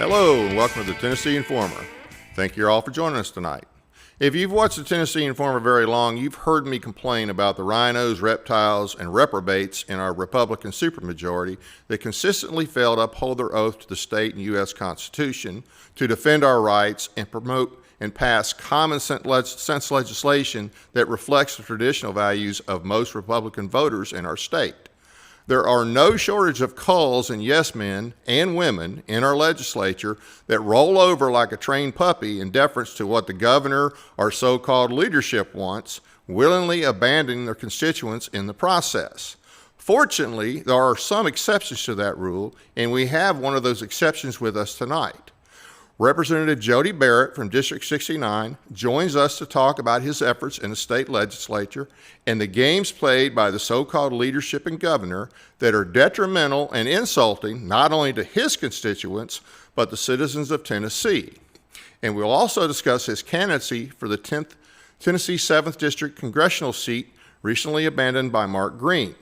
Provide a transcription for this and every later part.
Hello and welcome to the Tennessee Informer. Thank you all for joining us tonight. If you've watched the Tennessee Informer very long, you've heard me complain about the rhinos, reptiles, and reprobates in our Republican supermajority that consistently fail to uphold their oath to the state and U.S. Constitution, to defend our rights, and promote and pass common sense legislation that reflects the traditional values of most Republican voters in our state. There are no shortage of culls and yes men and women in our legislature that roll over like a trained puppy in deference to what the governor or so-called leadership wants, willingly abandoning their constituents in the process. Fortunately, there are some exceptions to that rule, and we have one of those exceptions with us tonight. Representative Jody Barrett from District 69 joins us to talk about his efforts in the state legislature and the games played by the so-called leadership and governor that are detrimental and insulting not only to his constituents, but the citizens of Tennessee. And we'll also discuss his candidacy for the Tennessee 7th District congressional seat recently abandoned by Mark Green.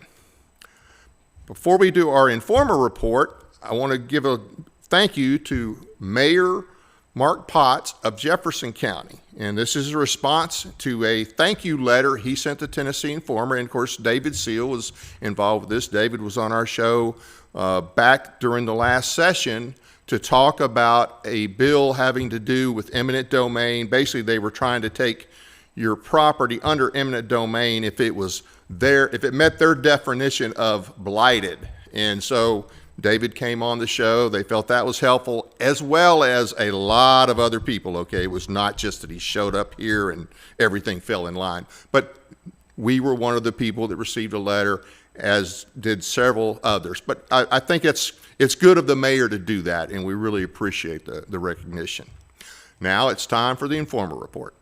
Before we do our Informer report, I want to give a thank you to Mayor Mark Potts of Jefferson County. And this is a response to a thank you letter he sent to Tennessee Informer. And of course, David Seal was involved with this. David was on our show back during the last session to talk about a bill having to do with eminent domain. Basically, they were trying to take your property under eminent domain if it was there, if it met their definition of blighted. And so David came on the show. They felt that was helpful, as well as a lot of other people, okay? It was not just that he showed up here and everything fell in line. But we were one of the people that received a letter, as did several others. But I think it's good of the mayor to do that, and we really appreciate the recognition. Now it's time for the Informer Report.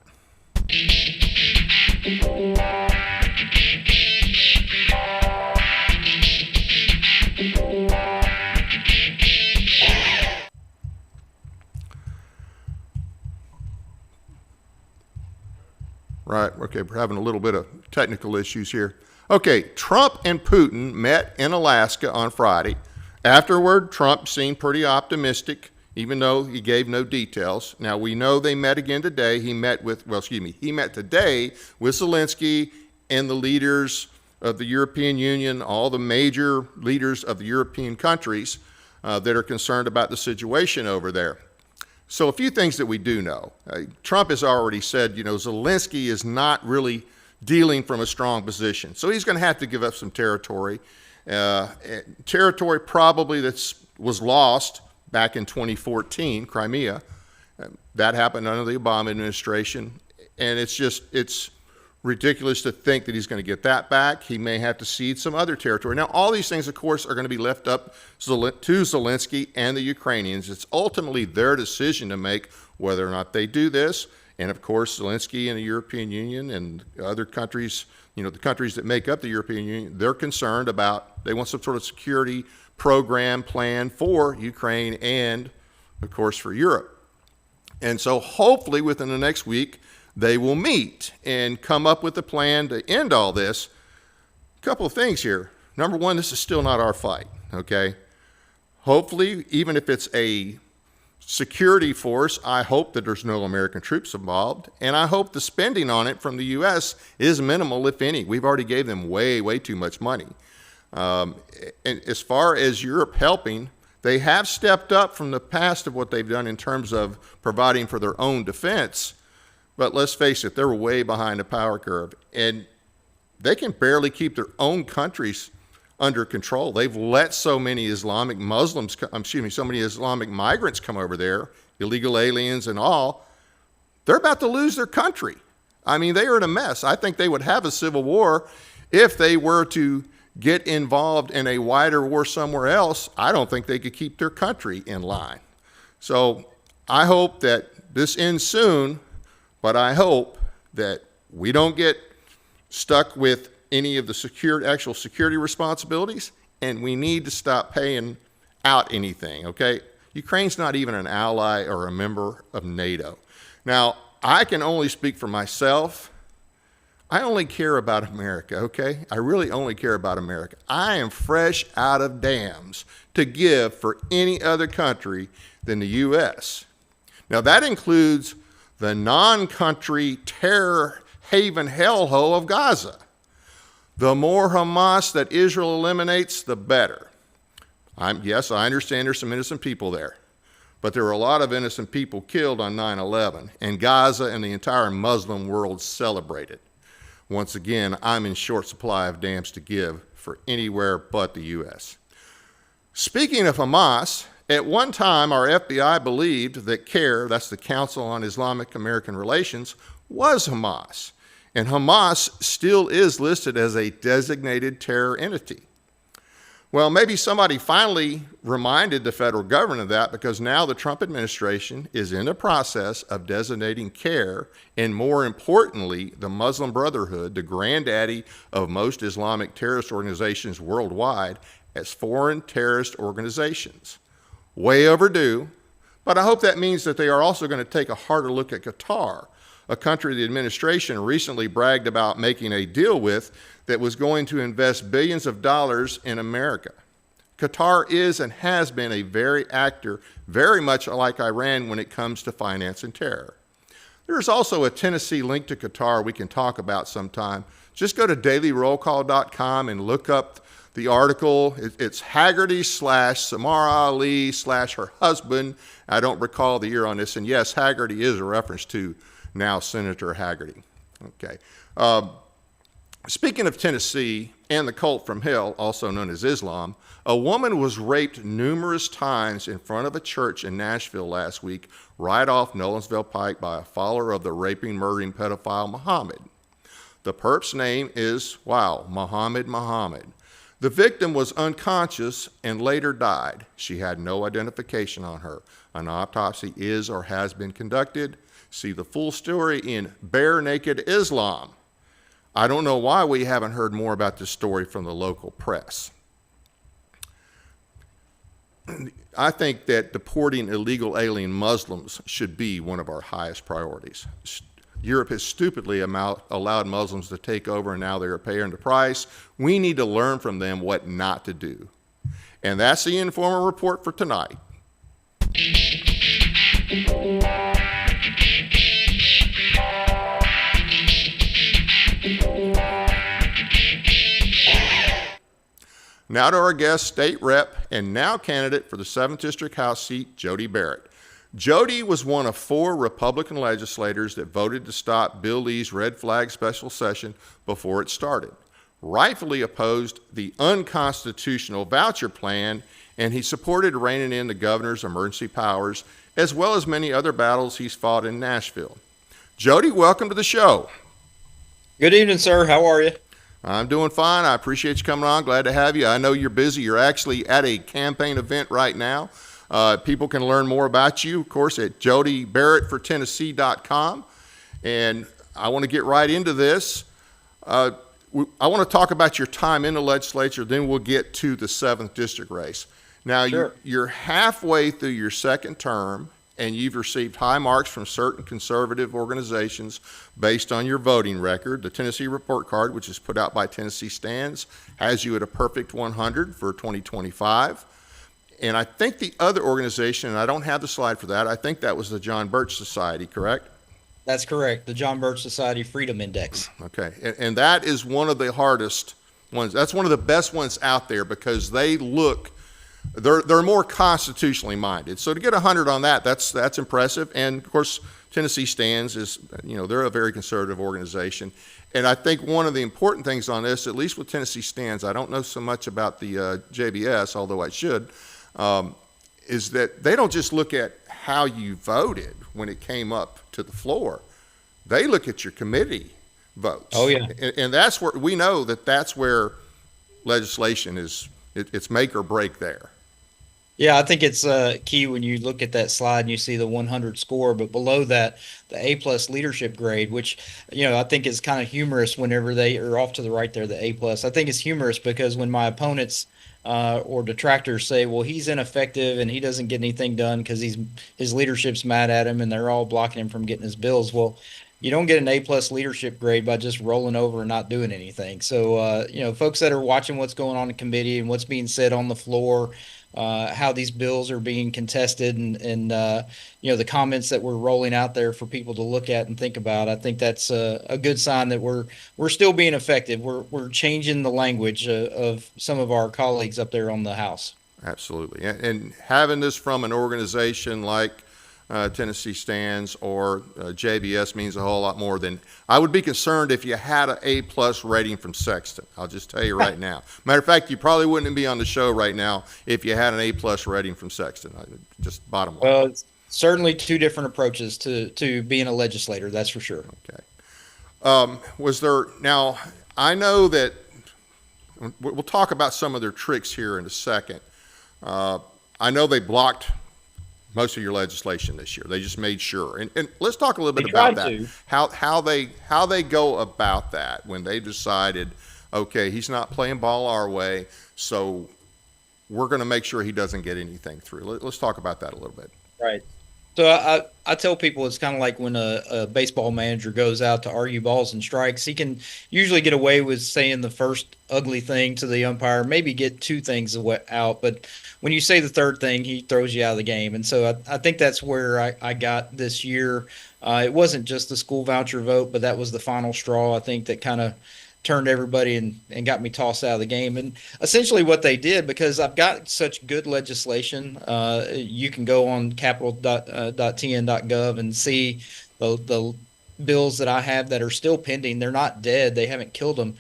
Right, okay, we're having a little bit of technical issues here. Okay, Trump and Putin met in Alaska on Friday. Afterward, Trump seemed pretty optimistic, even though he gave no details. Now, we know they met again today. He met today with Zelensky and the leaders of the European Union, all the major leaders of the European countries that are concerned about the situation over there. So a few things that we do know. Trump has already said, Zelensky is not really dealing from a strong position. So he's going to have to give up some territory. Territory probably that was lost back in 2014, Crimea. That happened under the Obama administration. And it's ridiculous to think that he's going to get that back. He may have to cede some other territory. Now, all these things, of course, are going to be left up to Zelensky and the Ukrainians. It's ultimately their decision to make whether or not they do this. And, of course, Zelensky and the European Union and other countries, the countries that make up the European Union, they're concerned about, they want some sort of security program plan for Ukraine and, of course, for Europe. And so hopefully within the next week, they will meet and come up with a plan to end all this. A couple of things here. Number one, this is still not our fight, okay? Hopefully, even if it's a security force, I hope that there's no American troops involved, and I hope the spending on it from the U.S. is minimal, if any. We've already gave them way, way too much money. And as far as Europe helping, they have stepped up from the past of what they've done in terms of providing for their own defense. But let's face it, they're way behind the power curve, and they can barely keep their own countries under control. They've let so many Islamic migrants come over there, illegal aliens and all. They're about to lose their country. I mean, they are in a mess. I think they would have a civil war if they were to get involved in a wider war somewhere else. I don't think they could keep their country in line. So I hope that this ends soon. But I hope that we don't get stuck with any of the actual security responsibilities, and we need to stop paying out anything, okay? Ukraine's not even an ally or a member of NATO. Now, I can only speak for myself. I only care about America, okay? I really only care about America. I am fresh out of dams to give for any other country than the U.S. Now, that includes the non-country terror haven hellhole of Gaza. The more Hamas that Israel eliminates, the better. Yes, I understand there's some innocent people there, but there were a lot of innocent people killed on 9/11, and Gaza and the entire Muslim world celebrated. Once again, I'm in short supply of dams to give for anywhere but the U.S. Speaking of Hamas, at one time our FBI believed that CAIR, that's the Council on Islamic American Relations, was Hamas. And Hamas still is listed as a designated terror entity. Well, maybe somebody finally reminded the federal government of that, because now the Trump administration is in the process of designating CAIR, and more importantly, the Muslim Brotherhood, the granddaddy of most Islamic terrorist organizations worldwide, as foreign terrorist organizations. Way overdue, but I hope that means that they are also going to take a harder look at Qatar, a country the administration recently bragged about making a deal with that was going to invest billions of dollars in America. Qatar is and has been a very actor, very much like Iran when it comes to financing terror. There's also a Tennessee link to Qatar we can talk about sometime. Just go to dailyrollcall.com and look up the article. It's Haggerty / Samara Ali / her husband. I don't recall the year on this. And yes, Haggerty is a reference to now Senator Haggerty. Okay. Speaking of Tennessee and the cult from hell, also known as Islam, a woman was raped numerous times in front of a church in Nashville last week, right off Nolensville Pike, by a follower of the raping, murdering pedophile Muhammad. The perp's name is, Muhammad. The victim was unconscious and later died. She had no identification on her. An autopsy is or has been conducted. See the full story in Bare Naked Islam. I don't know why we haven't heard more about this story from the local press. I think that deporting illegal alien Muslims should be one of our highest priorities. Europe has stupidly allowed Muslims to take over, and now they're paying the price. We need to learn from them what not to do. And that's the Informal Report for tonight. Now to our guest, state rep, and now candidate for the 7th District House seat, Jody Barrett. Jody was one of 4 Republican legislators that voted to stop Bill Lee's red flag special session before it started, rightfully opposed the unconstitutional voucher plan, and he supported reining in the governor's emergency powers, as well as many other battles he's fought in Nashville. Jody, welcome to the show. Good evening, sir. How are you? I'm doing fine. I appreciate you coming on. Glad to have you. I know you're busy. You're actually at a campaign event right now. People can learn more about you, of course, at jodybarrettfortennessee.com. And I want to get right into this. I want to talk about your time in the legislature, then we'll get to the 7th District race. Now, Sure. You're halfway through your second term, and you've received high marks from certain conservative organizations based on your voting record. The Tennessee Report Card, which is put out by Tennessee Stands, has you at a perfect 100 for 2025. And I think the other organization, and I don't have the slide for that, I think that was the John Birch Society, correct? That's correct. The John Birch Society Freedom Index. Okay, and that is one of the hardest ones. That's one of the best ones out there, because they look, they're more constitutionally minded. So to get 100 on that, that's impressive. And of course, Tennessee Stands is, they're a very conservative organization. And I think one of the important things on this, at least with Tennessee Stands, I don't know so much about the JBS, although I should, is that they don't just look at how you voted when it came up to the floor. They look at your committee votes. Oh, yeah. And that's where we know that's where legislation is, it's make or break there. Yeah, I think it's key when you look at that slide and you see the 100 score, but below that, the A+ leadership grade, which, I think is kind of humorous whenever they are off to the right there, the A+. I think it's humorous because when my opponents or detractors say, well, he's ineffective and he doesn't get anything done because his leadership's mad at him and they're all blocking him from getting his bills. Well, you don't get an A+ leadership grade by just rolling over and not doing anything. So, folks that are watching what's going on in committee and what's being said on the floor, how these bills are being contested, and the comments that we're rolling out there for people to look at and think about, I think that's a good sign that we're still being effective. We're changing the language of some of our colleagues up there on the House. Absolutely. And having this from an organization like Tennessee Stands or JBS means a whole lot more than I would be concerned if you had an A+ rating from Sexton. I'll just tell you right now. Matter of fact, you probably wouldn't be on the show right now if you had an A+ rating from Sexton. Just bottom line. Well, it's certainly two different approaches to being a legislator. That's for sure. Okay. Was there now? I know that we'll talk about some of their tricks here in a second. I know they blocked most of your legislation this year. They just made sure. And let's talk a little bit about that. How they go about that when they decided, okay, he's not playing ball our way, so we're going to make sure he doesn't get anything through. Let's talk about that a little bit. Right. So I tell people it's kind of like when a baseball manager goes out to argue balls and strikes. He can usually get away with saying the first ugly thing to the umpire, maybe get two things out. But when you say the third thing, he throws you out of the game. And so I think that's where I got this year. It wasn't just the school voucher vote, but that was the final straw, I think, that kind of turned everybody and got me tossed out of the game. And essentially what they did, because I've got such good legislation, you can go on capital.tn.gov and see the bills that I have that are still pending. They're not dead. They haven't killed them.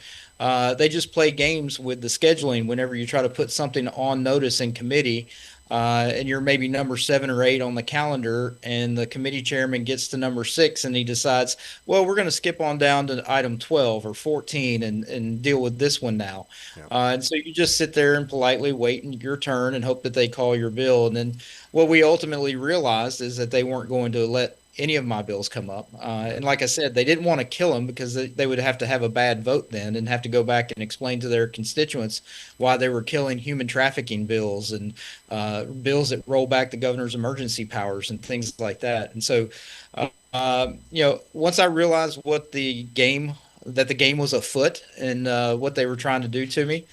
They just play games with the scheduling whenever you try to put something on notice in committee. And you're maybe number 7 or 8 on the calendar, and the committee chairman gets to number 6 and he decides, well, we're going to skip on down to item 12 or 14 and deal with this one now. Yeah. And so you just sit there and politely wait your turn and hope that they call your bill. And then what we ultimately realized is that they weren't going to let any of my bills come up. And like I said, they didn't want to kill them because they would have to have a bad vote then and have to go back and explain to their constituents why they were killing human trafficking bills and bills that roll back the governor's emergency powers and things like that. And so, once I realized that the game was afoot and what they were trying to do to me,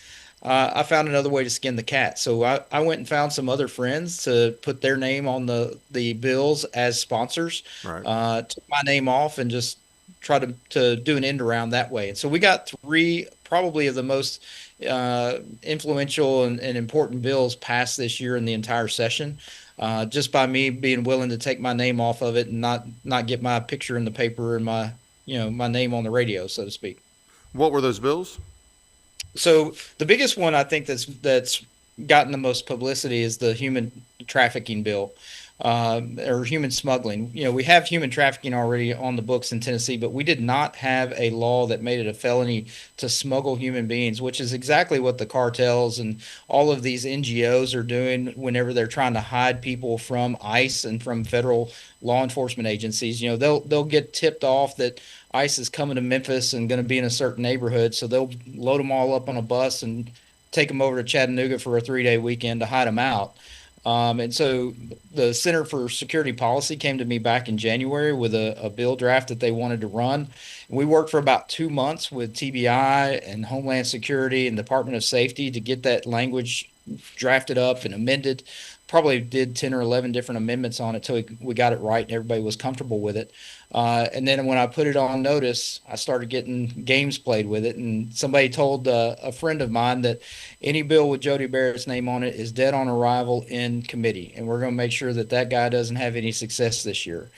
I found another way to skin the cat. So I went and found some other friends to put their name on the bills as sponsors. Right. Took my name off and just try to do an end around that way. And so we got 3 probably of the most influential and important bills passed this year in the entire session, just by me being willing to take my name off of it and not get my picture in the paper and my name on the radio, so to speak. What were those bills? So the biggest one I think that's gotten the most publicity is the human trafficking bill, or human smuggling. We have human trafficking already on the books in Tennessee, but we did not have a law that made it a felony to smuggle human beings, which is exactly what the cartels and all of these NGOs are doing whenever they're trying to hide people from ICE and from federal law enforcement agencies. They'll get tipped off that ICE is coming to Memphis and going to be in a certain neighborhood, so they'll load them all up on a bus and take them over to Chattanooga for a 3-day weekend to hide them out. And so the Center for Security Policy came to me back in January with a bill draft that they wanted to run. We worked for about 2 months with TBI and Homeland Security and Department of Safety to get that language drafted up and amended. Probably did 10 or 11 different amendments on it till we got it right and everybody was comfortable with it. And then when I put it on notice, I started getting games played with it. And somebody told a friend of mine that any bill with Jody Barrett's name on it is dead on arrival in committee. And we're going to make sure that guy doesn't have any success this year.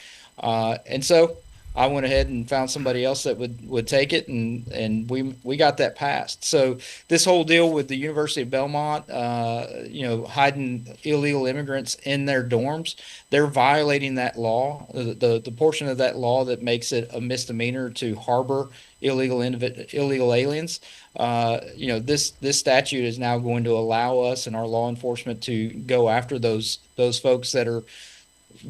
And so I went ahead and found somebody else that would take it, and we got that passed. So this whole deal with the University of Belmont, hiding illegal immigrants in their dorms, they're violating that law, the portion of that law that makes it a misdemeanor to harbor illegal aliens. This statute is now going to allow us and our law enforcement to go after those folks that are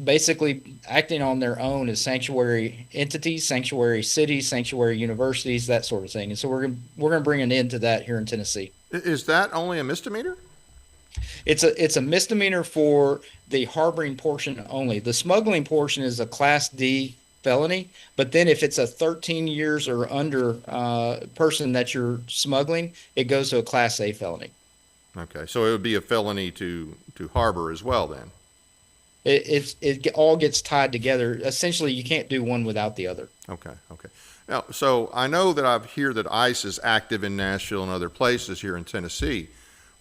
basically acting on their own as sanctuary entities, sanctuary cities, sanctuary universities, that sort of thing. And so we're going to bring an end to that here in Tennessee. Is that only a misdemeanor? It's a misdemeanor for the harboring portion only. The smuggling portion is a Class D felony. But then if it's a 13 years or under person that you're smuggling, it goes to a Class A felony. Okay, so it would be a felony to harbor as well then. It all gets tied together. Essentially, you can't do one without the other. Okay, okay. Now, so I know that I hear that ICE is active in Nashville and other places here in Tennessee,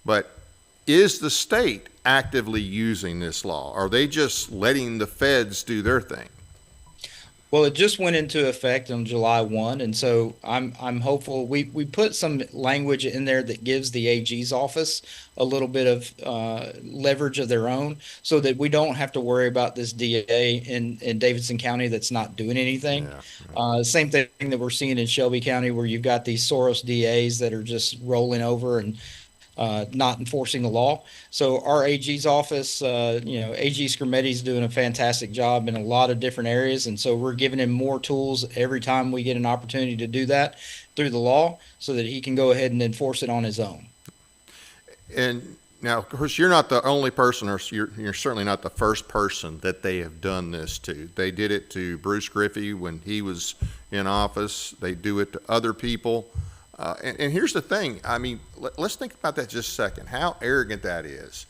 but is the state actively using this law? Are they just letting the feds do their thing? Well, it just went into effect on July 1, and so I'm hopeful. We put some language in there that gives the AG's office a little bit of leverage of their own, so that we don't have to worry about this DA in Davidson County that's not doing anything. Yeah, right. Same thing that we're seeing in Shelby County, where you've got these Soros DAs that are just rolling over and not enforcing the law. So our AG's office, AG Scrimetti's doing a fantastic job in a lot of different areas, and so we're giving him more tools every time we get an opportunity to do that through the law, so that he can go ahead and enforce it on his own. And now, of course, you're not the only person, or you're certainly not the first person that they have done this to. They did it to Bruce Griffey when he was in office. They do it to other people. And here's the thing. I mean, let's think about that just a second, how arrogant that is.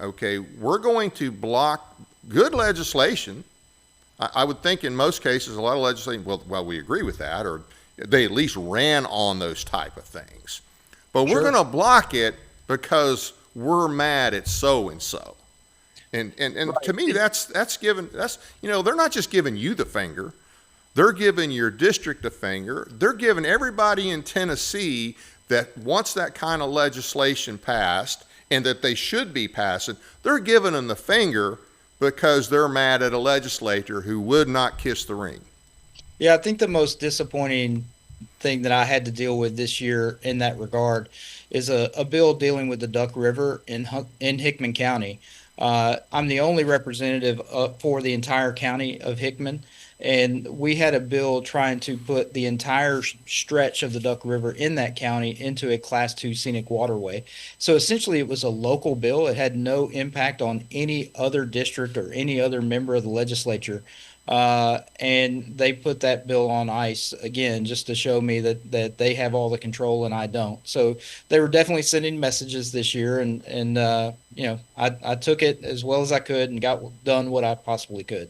Okay, we're going to block good legislation. I would think in most cases, a lot of legislation, well, we agree with that, or they at least ran on those type of things. But we're Sure. going to block it because we're mad at so-and-so. And to me, that's they're not just giving you the finger. They're giving your district a finger. They're giving everybody in Tennessee that wants that kind of legislation passed and that they should be passing, they're giving them the finger because they're mad at a legislator who would not kiss the ring. Yeah, I think the most disappointing thing that I had to deal with this year in that regard is a bill dealing with the Duck River in Hickman County. I'm the only representative for the entire county of Hickman, and we had a bill trying to put the entire stretch of the Duck River in that county into a Class 2 scenic waterway. So essentially, it was a local bill. It had no impact on any other district or any other member of the legislature. And they put that bill on ice again, just to show me that they have all the control and I don't. So they were definitely sending messages this year, and I took it as well as I could and got done what I possibly could.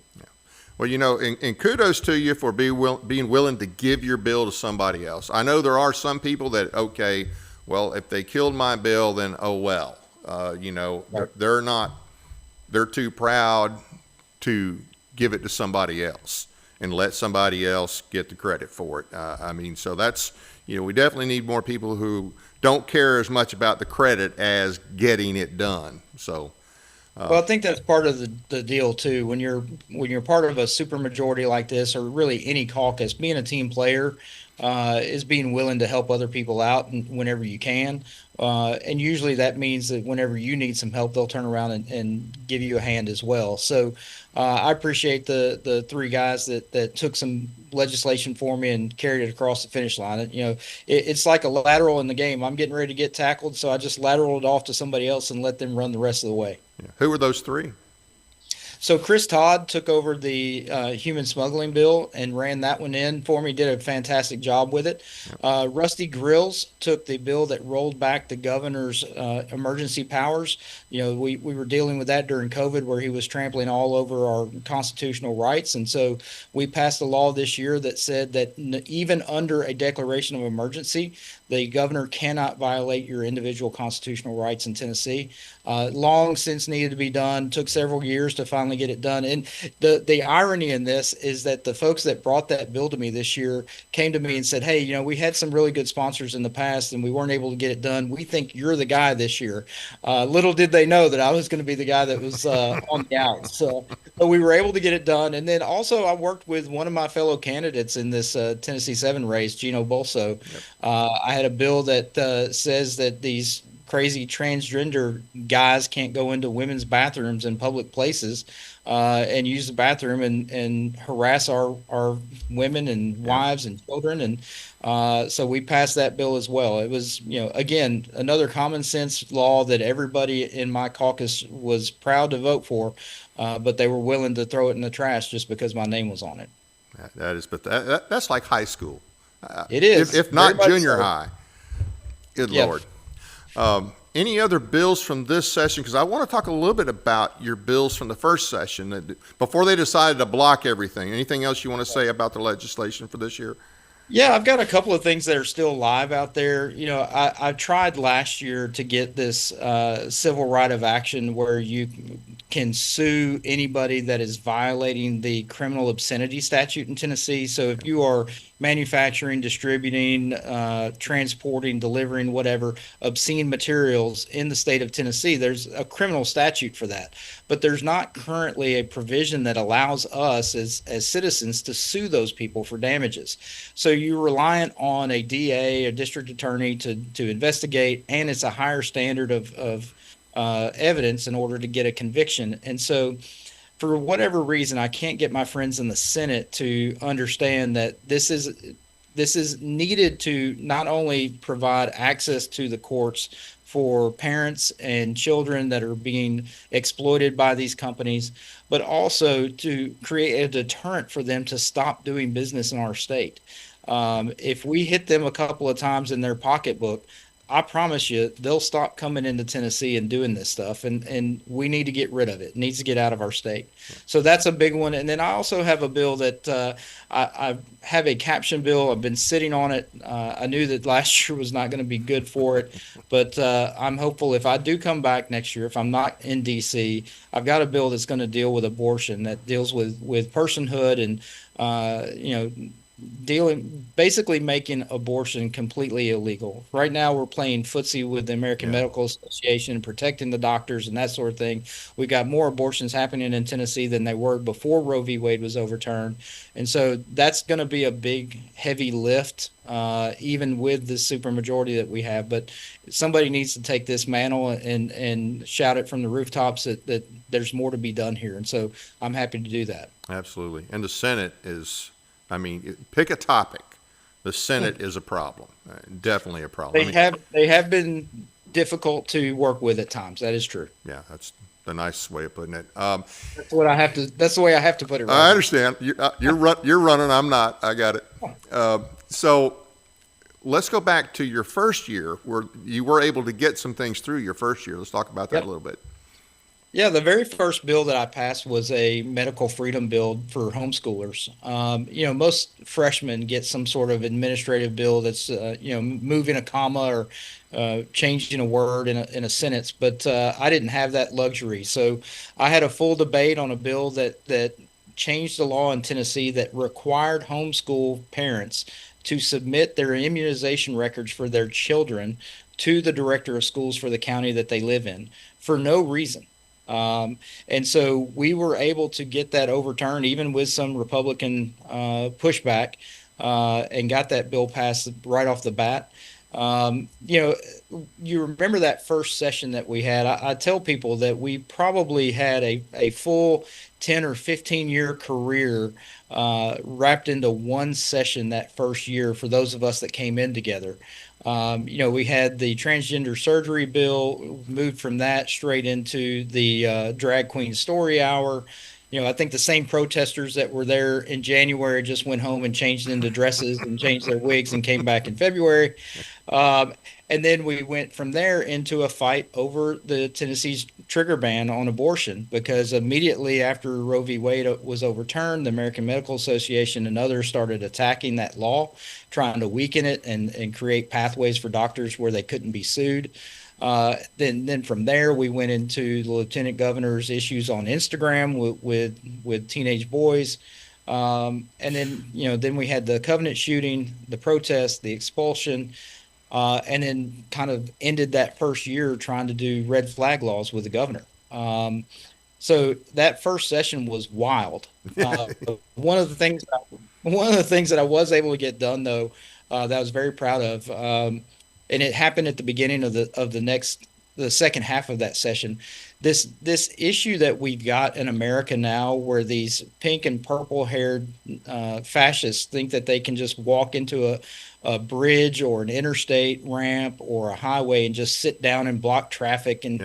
Well, and kudos to you for being willing to give your bill to somebody else. I know there are some people that, okay, well, if they killed my bill, then oh well. Right. They're too proud to give it to somebody else and let somebody else get the credit for it. So that's, we definitely need more people who don't care as much about the credit as getting it done. So. Well, I think that's part of the deal too. When you're part of a supermajority like this, or really any caucus, being a team player is being willing to help other people out whenever you can. And usually that means that whenever you need some help, they'll turn around and give you a hand as well. So I appreciate the three guys that took some legislation for me and carried it across the finish line. It's like a lateral in the game. I'm getting ready to get tackled, so I just lateral it off to somebody else and let them run the rest of the way. Yeah. Who were those three? So Chris Todd took over the human smuggling bill and ran that one in for me, did a fantastic job with it. Rusty Grills took the bill that rolled back the governor's emergency powers. We were dealing with that during COVID, where he was trampling all over our constitutional rights. And so we passed a law this year that said that even under a declaration of emergency, the governor cannot violate your individual constitutional rights in Tennessee. Long since needed to be done, took several years to finally get it done. And the irony in this is that the folks that brought that bill to me this year came to me and said, hey, we had some really good sponsors in the past and we weren't able to get it done. We think you're the guy this year. Little did they know that I was going to be the guy that was on the outs. So we were able to get it done. And then also I worked with one of my fellow candidates in this Tennessee 7 race, Gino Bolso. Yep. I had a bill that says that these crazy transgender guys can't go into women's bathrooms in public places and use the bathroom and harass our women and wives and children. And so we passed that bill as well. It was, again, another common sense law that everybody in my caucus was proud to vote for, but they were willing to throw it in the trash just because my name was on it. That is, but that's like high school. It is. If Very not much junior so. high. Good Yeah. Lord. Any other bills from this session? Because I want to talk a little bit about your bills from the first session before they decided to block everything. Anything else you want to say about the legislation for this year? Yeah, I've got a couple of things that are still live out there. I tried last year to get this civil right of action where you can sue anybody that is violating the criminal obscenity statute in Tennessee. So if you are manufacturing, distributing, transporting, delivering, whatever, obscene materials in the state of Tennessee, there's a criminal statute for that. But there's not currently a provision that allows us as citizens to sue those people for damages. So you're reliant on a DA, a district attorney to investigate, and it's a higher standard of evidence in order to get a conviction. And so for whatever reason, I can't get my friends in the Senate to understand that this is needed to not only provide access to the courts for parents and children that are being exploited by these companies, but also to create a deterrent for them to stop doing business in our state. If we hit them a couple of times in their pocketbook, I promise you they'll stop coming into Tennessee and doing this stuff, and we need to get rid of it. It needs to get out of our state. So that's a big one. And then I also have a bill that I have a caption bill. I've been sitting on it. I knew that last year was not going to be good for it, but I'm hopeful if I do come back next year, if I'm not in D.C., I've got a bill that's going to deal with abortion, that deals with personhood and basically making abortion completely illegal. Right now, we're playing footsie with the American Medical Association, protecting the doctors and that sort of thing. We got more abortions happening in Tennessee than they were before Roe v. Wade was overturned. And so that's going to be a big, heavy lift, even with the supermajority that we have. But somebody needs to take this mantle and shout it from the rooftops that there's more to be done here. And so I'm happy to do that. Absolutely. And the Senate is, pick a topic. The Senate is a problem, definitely a problem. They have been difficult to work with at times. That is true. Yeah, that's the nice way of putting it. That's what I have to. That's the way I have to put it. Right I understand. You're running. I'm not. I got it. So let's go back to your first year, where you were able to get some things through your first year. Let's talk about that a little bit. Yeah, the very first bill that I passed was a medical freedom bill for homeschoolers. Most freshmen get some sort of administrative bill that's, moving a comma or changing a word in a sentence, but I didn't have that luxury. So I had a full debate on a bill that changed the law in Tennessee that required homeschool parents to submit their immunization records for their children to the director of schools for the county that they live in for no reason. And so we were able to get that overturned, even with some Republican pushback, and got that bill passed right off the bat. You remember that first session that we had. I tell people that we probably had a full 10 or 15-year career wrapped into one session that first year for those of us that came in together. We had the transgender surgery bill, moved from that straight into the drag queen story hour. I think the same protesters that were there in January just went home and changed into dresses and changed their wigs and came back in February. And then we went from there into a fight over the Tennessee's trigger ban on abortion, because immediately after Roe v. Wade was overturned, the American Medical Association and others started attacking that law, trying to weaken it and create pathways for doctors where they couldn't be sued. Then from there, we went into the lieutenant governor's issues on Instagram with teenage boys. And then we had the Covenant shooting, the protest, the expulsion, and then kind of ended that first year trying to do red flag laws with the governor. So that first session was wild. One of the things that I was able to get done, though, that I was very proud of, and it happened at the beginning of the second half of that session. This issue that we've got in America now, where these pink and purple haired fascists think that they can just walk into a bridge or an interstate ramp or a highway and just sit down and block traffic. And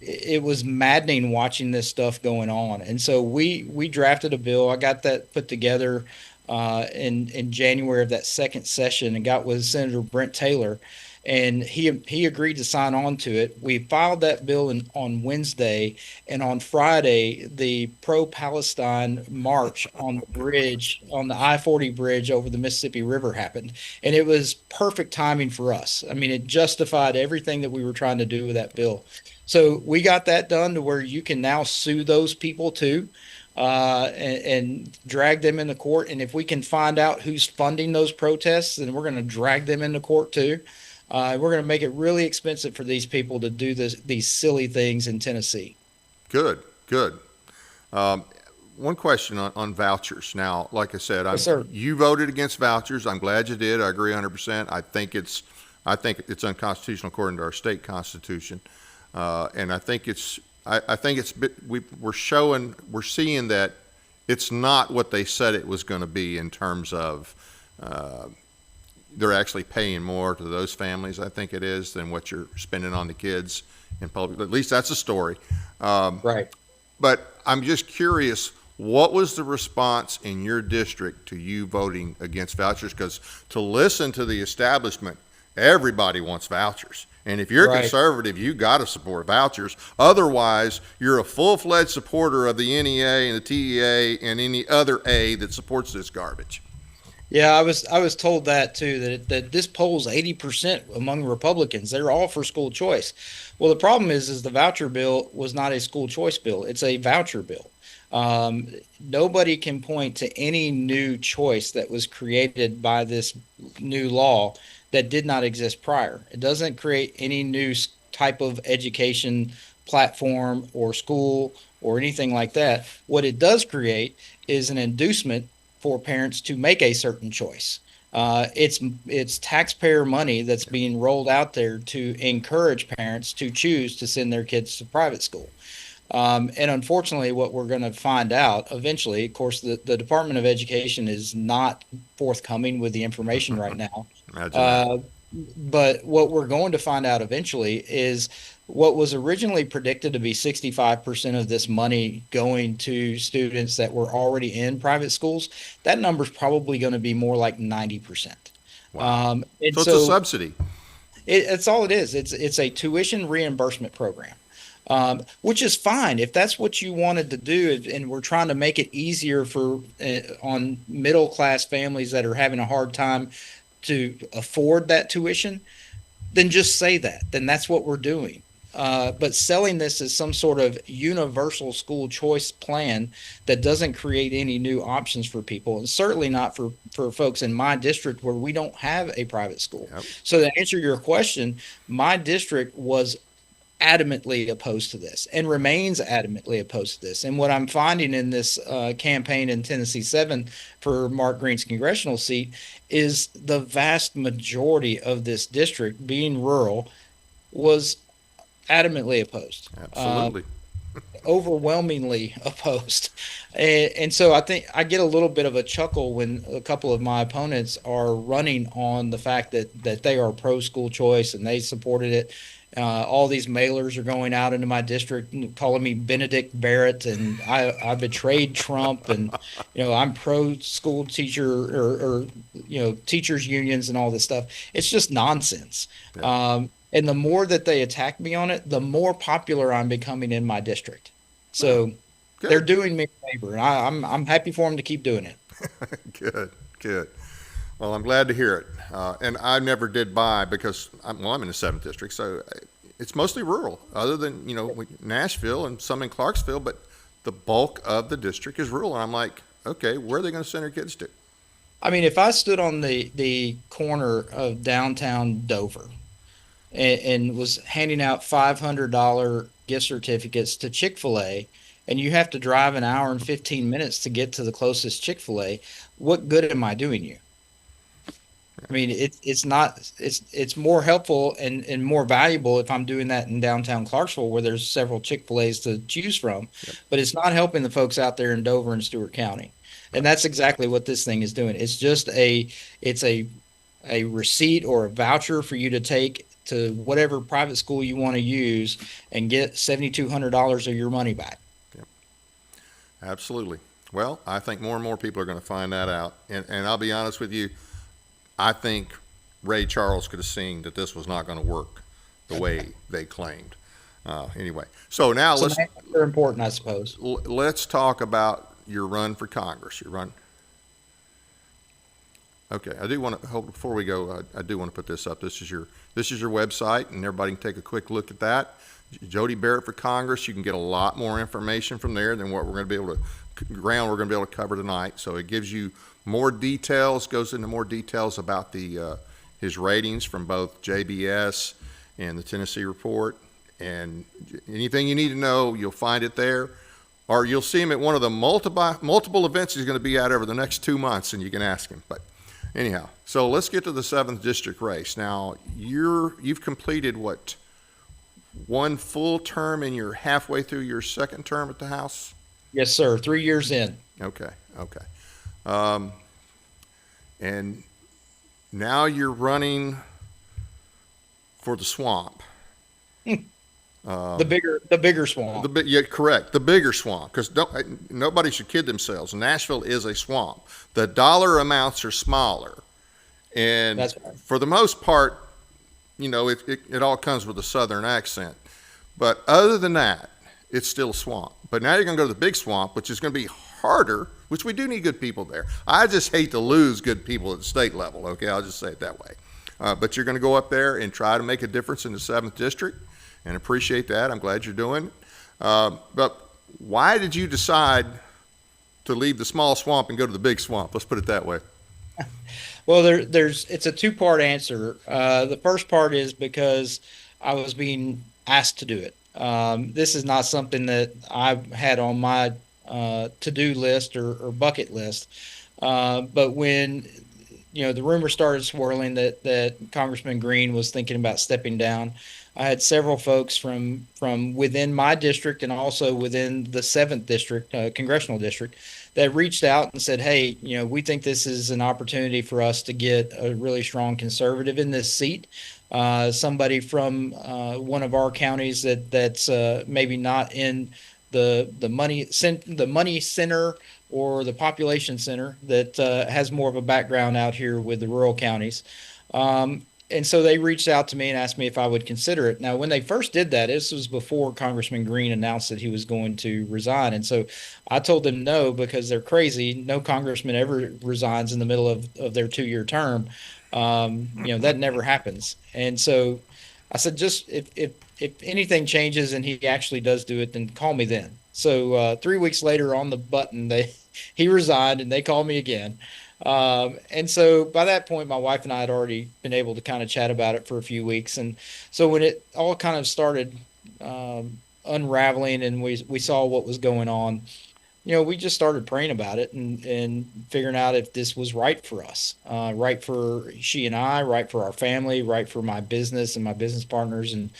it was maddening watching this stuff going on. And so we drafted a bill. I got that put together in January of that second session and got with Senator Brent Taylor, and he agreed to sign on to it. We filed that bill on Wednesday, and on Friday, the pro-Palestine march on the bridge, on the I-40 bridge over the Mississippi River happened, and it was perfect timing for us. I mean, it justified everything that we were trying to do with that bill. So we got that done to where you can now sue those people too, and drag them into court. And if we can find out who's funding those protests, then we're going to drag them into court too. We're going to make it really expensive for these people to do these silly things in Tennessee. Good. One question on vouchers. Now, like I said, Yes, sir. you voted against vouchers. I'm glad you did. I agree 100%. I think it's unconstitutional according to our state constitution, and I think we're seeing that it's not what they said it was going to be in terms of they're actually paying more to those families, I think it is, than what you're spending on the kids in public. At least that's a story. Right. But I'm just curious, what was the response in your district to you voting against vouchers? Because to listen to the establishment, everybody wants vouchers. And if you're Right. conservative, you got to support vouchers. Otherwise, you're a full-fledged supporter of the NEA and the TEA and any other A that supports this garbage. Yeah, I was told that too, that this polls 80% among Republicans. They're all for school choice. Well, the problem is the voucher bill was not a school choice bill. It's a voucher bill. Nobody can point to any new choice that was created by this new law that did not exist prior. It doesn't create any new type of education platform or school or anything like that. What it does create is an inducement for parents to make a certain choice. It's taxpayer money that's being rolled out there to encourage parents to choose to send their kids to private school. And unfortunately, what we're going to find out eventually, of course, the Department of Education is not forthcoming with the information right now. But what we're going to find out eventually is what was originally predicted to be 65% of this money going to students that were already in private schools. That number is probably going to be more like 90%. Wow. So it's a subsidy. It's all it is. It's a tuition reimbursement program. Which is fine if that's what you wanted to do, and we're trying to make it easier for on middle class families that are having a hard time to afford that tuition. Then just say that. Then that's what we're doing. But selling this as some sort of universal school choice plan that doesn't create any new options for people, and certainly not for folks in my district where we don't have a private school. Yep. So to answer your question, my district was adamantly opposed to this and remains adamantly opposed to this. And what I'm finding in this campaign in Tennessee 7 for Mark Green's congressional seat is the vast majority of this district, being rural, was adamantly opposed. Absolutely. Overwhelmingly opposed. And so I think I get a little bit of a chuckle when a couple of my opponents are running on the fact that they are pro school choice and they supported it. All these mailers are going out into my district and calling me Benedict Barrett, and I betrayed Trump, and I'm pro school teacher or teachers unions and all this stuff. It's just nonsense. Yeah. And the more that they attack me on it, the more popular I'm becoming in my district. So they're doing me a favor, and I'm happy for them to keep doing it. Good. Well, I'm glad to hear it. And I never did buy because I'm in the 7th district, so it's mostly rural, other than, Nashville and some in Clarksville, but the bulk of the district is rural. And I'm like, okay, where are they going to send their kids to? I mean, if I stood on the corner of downtown Dover and was handing out $500 gift certificates to Chick-fil-A, and you have to drive an hour and 15 minutes to get to the closest Chick-fil-A, what good am I doing you? I mean, it's more helpful and more valuable if I'm doing that in downtown Clarksville where there's several Chick-fil-A's to choose from, but it's not helping the folks out there in Dover and Stewart County. And that's exactly what this thing is doing. It's just it's a receipt or a voucher for you to take to whatever private school you want to use and get $7,200 of your money back. Yep. Absolutely. Well, I think more and more people are going to find that out. And I'll be honest with you, I think Ray Charles could have seen that this was not going to work the way they claimed. Anyway, so now They're important, I suppose. let's talk about your run for Congress. Your run. Okay, I do want to before we go. I do want to put this up. This is your website, and everybody can take a quick look at that. Jody Barrett for Congress. You can get a lot more information from there than what we're going to be able to cover tonight. So it gives you more details. Goes into more details about the his ratings from both JBS and the Tennessee Report. And anything you need to know, you'll find it there, or you'll see him at one of the multiple events he's going to be at over the next 2 months, and you can ask him. But anyhow, so let's get to the 7th district race. Now you've completed what, one full term, and you're halfway through your second term at the House? Yes, sir. 3 years in. Okay. And now you're running for the swamp. The bigger swamp. Yeah, correct. The bigger swamp, because nobody should kid themselves. Nashville is a swamp. The dollar amounts are smaller, and That's right. For the most part, it all comes with a southern accent. But other than that, it's still a swamp. But now you're going to go to the big swamp, which is going to be harder, which we do need good people there. I just hate to lose good people at the state level, okay? I'll just say it that way. But you're going to go up there and try to make a difference in the 7th district, and appreciate that. I'm glad you're doing it. But why did you decide to leave the small swamp and go to the big swamp? Let's put it that way. Well, it's a two-part answer. The first part is because I was being asked to do it. This is not something that I had on my to-do list or bucket list. But when the rumor started swirling that Congressman Green was thinking about stepping down, I had several folks from within my district and also within the 7th district, congressional district, that reached out and said, "Hey, we think this is an opportunity for us to get a really strong conservative in this seat, somebody from one of our counties that's maybe not in the money center or the population center, that has more of a background out here with the rural counties." And so they reached out to me and asked me if I would consider it. Now, when they first did that, this was before Congressman Green announced that he was going to resign. And so I told them no, because they're crazy. No congressman ever resigns in the middle of their 2-year term. That never happens. And so I said, just if anything changes and he actually does do it, then call me then. So 3 weeks later on the button, he resigned and they called me again. And so by that point, my wife and I had already been able to kind of chat about it for a few weeks. And so when it all kind of started unraveling and we saw what was going on, we just started praying about it and figuring out if this was right for us, right for she and I, right for our family, right for my business and my business partners. And,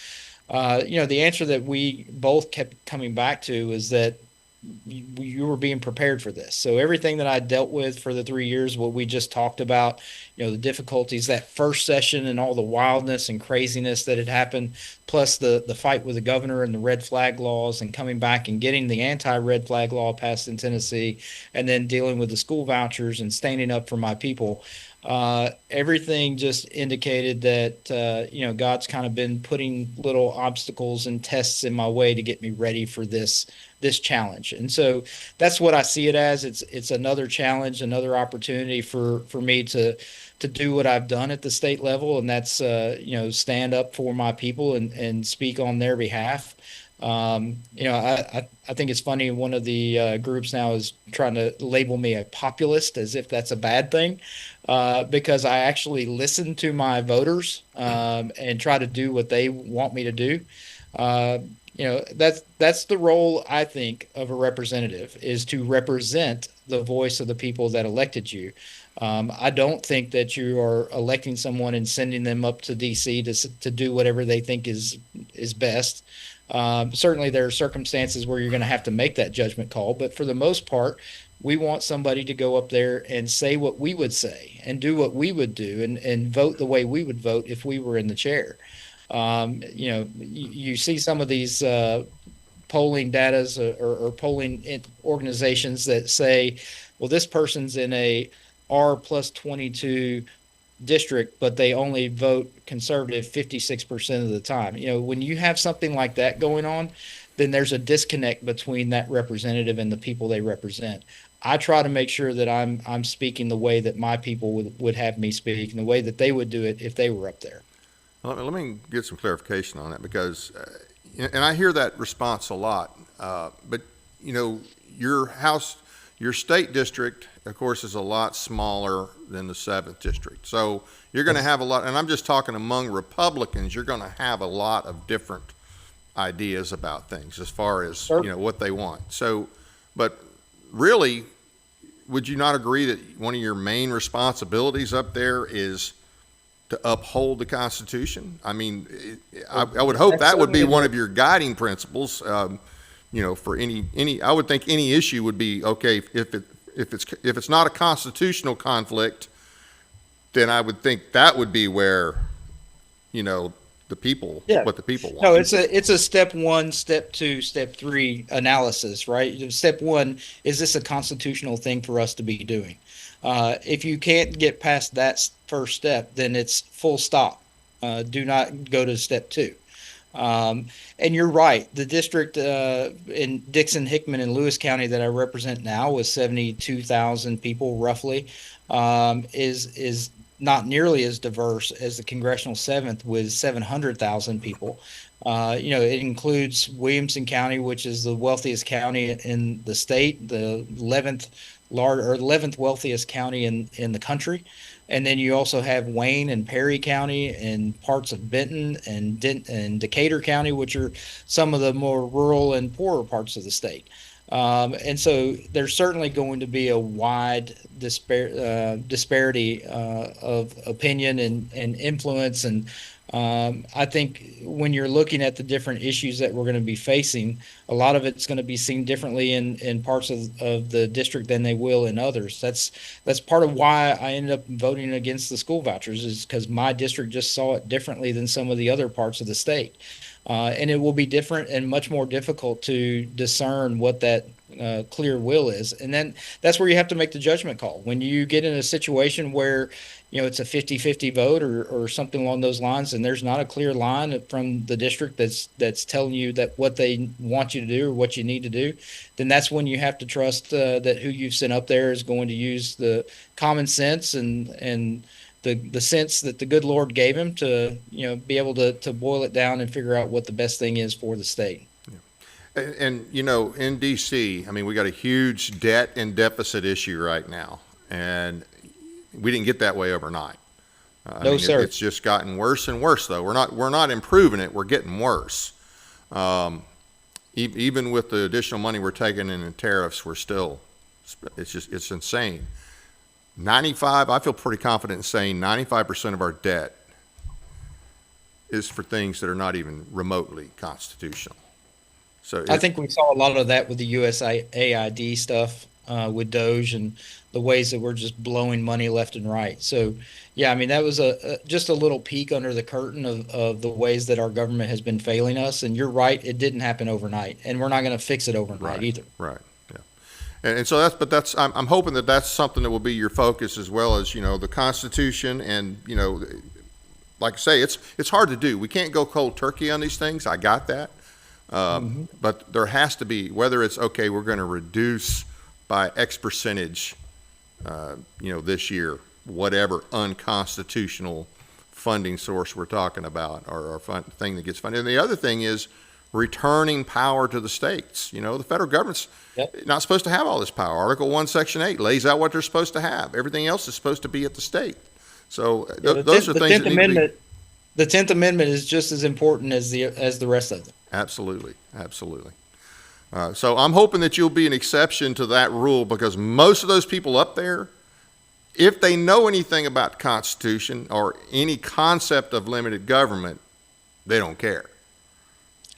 the answer that we both kept coming back to is that you were being prepared for this. So everything that I dealt with for the 3 years, what we just talked about, the difficulties, that first session and all the wildness and craziness that had happened, plus the fight with the governor and the red flag laws, and coming back and getting the anti-red flag law passed in Tennessee, and then dealing with the school vouchers and standing up for my people. Everything just indicated that, God's kind of been putting little obstacles and tests in my way to get me ready for this challenge. And so that's what I see it as. It's another challenge, another opportunity for me to do what I've done at the state level. And that's, stand up for my people and speak on their behalf. I think it's funny. One of the groups now is trying to label me a populist, as if that's a bad thing, because I actually listen to my voters and try to do what they want me to do. That's the role, I think, of a representative, is to represent the voice of the people that elected you. I don't think that you are electing someone and sending them up to DC to do whatever they think is best. Certainly there are circumstances where you're going to have to make that judgment call, but for the most part, we want somebody to go up there and say what we would say and do what we would do and vote the way we would vote if we were in the chair. You see some of these polling datas or polling organizations that say, well, this person's in a R plus 22 district, but they only vote conservative 56% of the time. When you have something like that going on, then there's a disconnect between that representative and the people they represent. I try to make sure that I'm speaking the way that my people would have me speak and the way that they would do it if they were up there. Let me get some clarification on that because, and I hear that response a lot, but your house, your state district, of course, is a lot smaller than the 7th district. So you're going to have a lot, and I'm just talking among Republicans, you're going to have a lot of different ideas about things as far as, Sure. What they want. So, but really, would you not agree that one of your main responsibilities up there is to uphold the Constitution? I mean, I would hope that would be one of your guiding principles. For any, I would think any issue would be okay if it's not a constitutional conflict, then I would think that would be where, the people, what the people want. No, it's a step 1, step 2, step 3 analysis, right? Step 1, is this a constitutional thing for us to be doing? If you can't get past that first step, then it's full stop. Do not go to step 2. And you're right. The district in Dixon, Hickman, and Lewis County that I represent now, with 72,000 people roughly, is not nearly as diverse as the congressional 7th with 700,000 people. It includes Williamson County, which is the wealthiest county in the state, the 11th wealthiest county in the country. And then you also have Wayne and Perry County and parts of Benton and Decatur County, which are some of the more rural and poorer parts of the state. And so there's certainly going to be a wide disparity of opinion and influence. And I think when you're looking at the different issues that we're going to be facing, a lot of it's going to be seen differently in parts of the district than they will in others. That's part of why I ended up voting against the school vouchers, is because my district just saw it differently than some of the other parts of the state. And it will be different and much more difficult to discern what that clear will is. And then that's where you have to make the judgment call. When you get in a situation where, it's a 50-50 vote or something along those lines, and there's not a clear line from the district that's telling you that what they want you to do or what you need to do, then that's when you have to trust that who you've sent up there is going to use the common sense and the sense that the good Lord gave him to, be able to boil it down and figure out what the best thing is for the state. Yeah. And in D.C., I mean, we got a huge debt and deficit issue right now, and we didn't get that way overnight. No, sir. It's just gotten worse and worse, though. We're not improving it. We're getting worse. Even with the additional money we're taking in tariffs, it's insane. I feel pretty confident in saying 95% of our debt is for things that are not even remotely constitutional. So I think we saw a lot of that with the USAID stuff, with Doge and the ways that we're just blowing money left and right. So, yeah, I mean, that was just a little peek under the curtain of the ways that our government has been failing us. And you're right, it didn't happen overnight, and we're not going to fix it overnight either. Right. Yeah. And so I'm hoping that that's something that will be your focus, as well as, the Constitution. And, like I say, it's hard to do. We can't go cold turkey on these things. I got that. But there has to be, whether it's, okay, we're going to reduce by X percentage, this year, whatever unconstitutional funding source we're talking about, or thing that gets funded. And the other thing is returning power to the states. The federal government's not supposed to have all this power. Article 1, Section 8 lays out what they're supposed to have. Everything else is supposed to be at the state. So those are things that need to be. The 10th Amendment is just as important as the rest of them. Absolutely. So I'm hoping that you'll be an exception to that rule, because most of those people up there, if they know anything about the Constitution or any concept of limited government, they don't care.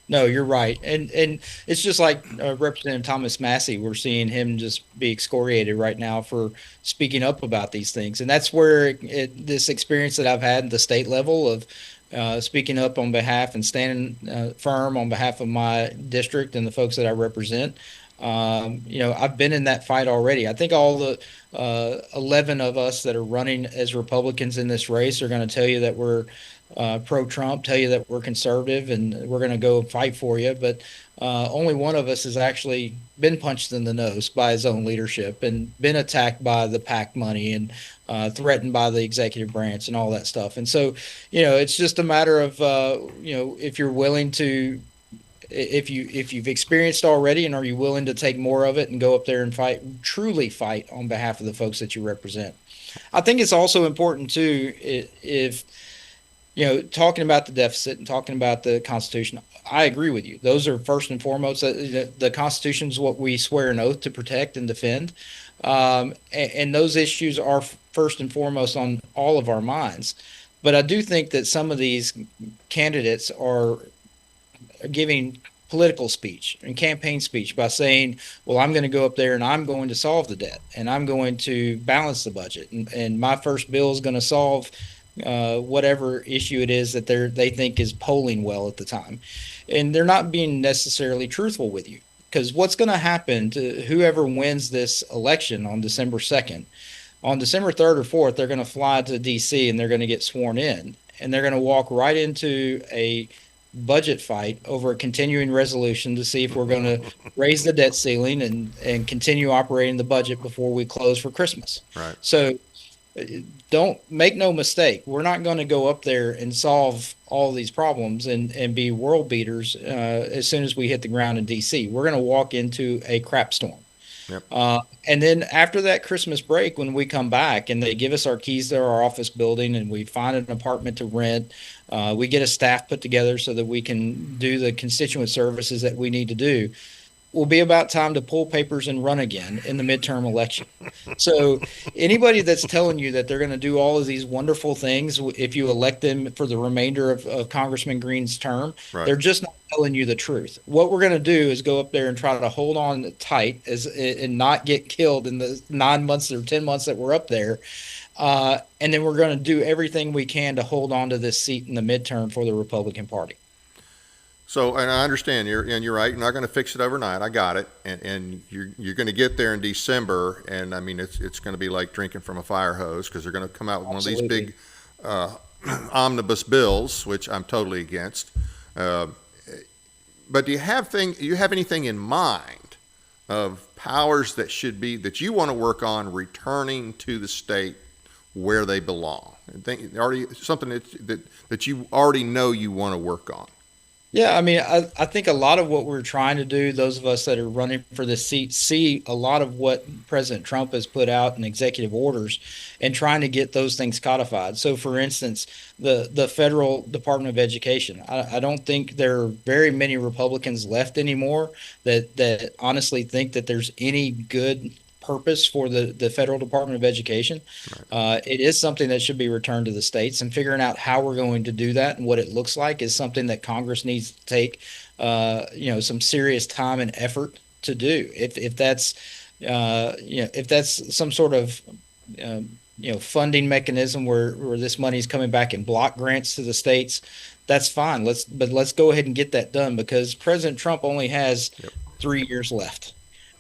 No, you're right. And it's just like Representative Thomas Massey. We're seeing him just be excoriated right now for speaking up about these things. And that's where this experience that I've had at the state level of speaking up on behalf and standing firm on behalf of my district and the folks that I represent. I've been in that fight already. I think all the 11 of us that are running as Republicans in this race are going to tell you that we're pro-Trump, tell you that we're conservative, and we're going to go fight for you. But only one of us has actually been punched in the nose by his own leadership and been attacked by the PAC money and threatened by the executive branch and all that stuff. And so, it's just a matter of, if you're willing to, if you've experienced already, and are you willing to take more of it and go up there and truly fight on behalf of the folks that you represent. I think it's also important too, if talking about the deficit and talking about the Constitution, I agree with you. Those are first and foremost. The Constitution is what we swear an oath to protect and defend. And those issues are first and foremost on all of our minds. But I do think that some of these candidates are giving political speech and campaign speech by saying, well, I'm going to go up there and I'm going to solve the debt and I'm going to balance the budget. And my first bill is going to solve whatever issue it is that they think is polling well at the time. And they're not being necessarily truthful with you, because what's going to happen to whoever wins this election on December 2nd, on December 3rd or 4th, they're going to fly to DC and they're going to get sworn in, and they're going to walk right into a budget fight over a continuing resolution to see if we're going to raise the debt ceiling and continue operating the budget before we close for Christmas. Right. So don't make no mistake. We're not going to go up there and solve all these problems and be world beaters as soon as we hit the ground in DC. We're going to walk into a crap storm. Yep. And then after that Christmas break, when we come back and they give us our keys to our office building and we find an apartment to rent, we get a staff put together so that we can do the constituent services that we need to do, will be about time to pull papers and run again in the midterm election. So anybody that's telling you that they're going to do all of these wonderful things if you elect them for the remainder of Congressman Green's term, Right. They're just not telling you the truth. What we're going to do is go up there and try to hold on tight and not get killed in the 9 months or 10 months that we're up there. And then we're going to do everything we can to hold on to this seat in the midterm for the Republican Party. So, and I understand you're right. You're not going to fix it overnight. I got it. And you're going to get there in December. And I mean, it's going to be like drinking from a fire hose, because they're going to come out with one of these big omnibus bills, which I'm totally against. But do you have anything in mind of powers that you want to work on returning to the state where they belong? Something that you already know you want to work on. Yeah, I mean, I think a lot of what we're trying to do, those of us that are running for this seat, see a lot of what President Trump has put out in executive orders and trying to get those things codified. So, for instance, the federal Department of Education, I don't think there are very many Republicans left anymore that honestly think that there's any good purpose for the federal Department of Education. Right. It is something that should be returned to the states, and figuring out how we're going to do that and what it looks like is something that Congress needs to take some serious time and effort to do. If that's if that's some sort of funding mechanism where this money is coming back in block grants to the states, that's fine. Let's go ahead and get that done, because President Trump only has 3 years left.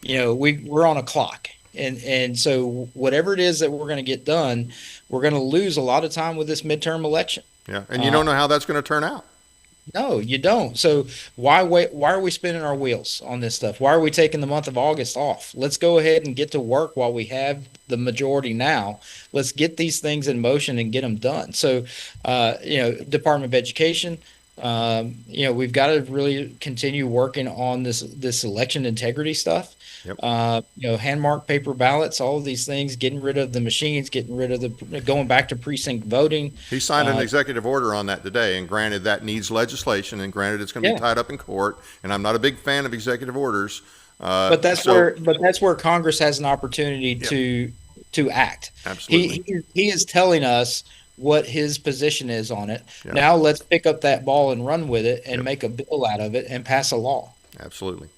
We're on a clock. And so whatever it is that we're going to get done, we're going to lose a lot of time with this midterm election. Yeah, and you don't know how that's going to turn out. No, you don't. So why wait? Why are we spinning our wheels on this stuff? Why are we taking the month of August off? Let's go ahead and get to work while we have the majority now. Let's get these things in motion and get them done. So, Department of Education, we've got to really continue working on this election integrity stuff. Yep. Hand marked paper ballots, all of these things, getting rid of the machines, getting rid of going back to precinct voting. He signed an executive order on that today, and granted that needs legislation, and granted it's going to be tied up in court. And I'm not a big fan of executive orders. But that's where Congress has an opportunity to act. Absolutely. He is telling us what his position is on it. Yep. Now let's pick up that ball and run with it and make a bill out of it and pass a law. Absolutely.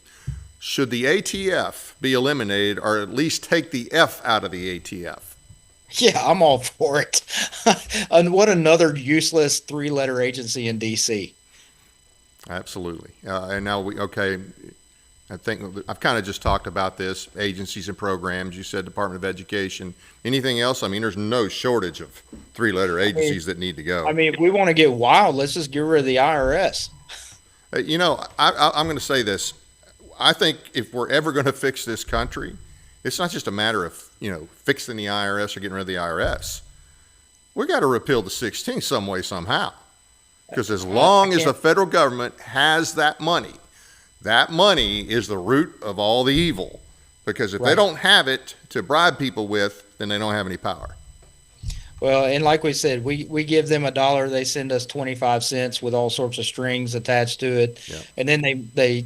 Should the ATF be eliminated, or at least take the F out of the ATF? Yeah, I'm all for it. And what another useless three-letter agency in DC. Absolutely. And now okay, I think I've kind of just talked about this agencies and programs. You said Department of Education. Anything else? I mean, there's no shortage of three-letter I mean, agencies that need to go. if we want to get wild, let's just get rid of the IRS. I'm going to say this. I think if we're ever going to fix this country, it's not just a matter of fixing the IRS or getting rid of the IRS. We got to repeal the 16th some way somehow. Because as I long as the can't. federal government has that money is the root of all the evil. Because if they Right. don't have it to bribe people with, then they don't have any power. Well, and like we said, we give them $1, they send us 25 cents with all sorts of strings attached to it, Yeah. and then they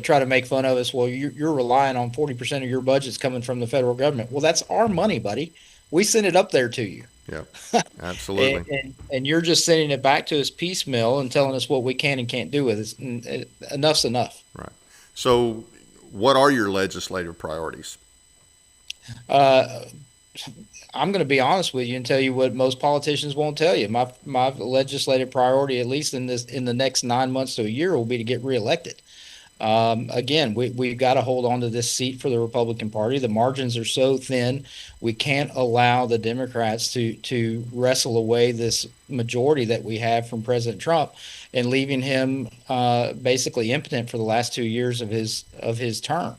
try to make fun of us. Well, you're relying on 40% of your budget's coming from the federal government. Well, that's our money, buddy. We send it up there to you, Yeah. and Absolutely. and you're just sending it back to us piecemeal and telling us what we can and can't do with it. Enough's enough. Right. So, what are your legislative priorities? Uh, I'm going to be honest with you and tell you what most politicians won't tell you. My legislative priority, at least in the next 9 months to a year, will be to get reelected. Again, we've got to hold on to this seat for the Republican Party. The margins are so thin, we can't allow the Democrats to wrestle away this majority that we have from President Trump and leaving him basically impotent for the last 2 years of his term.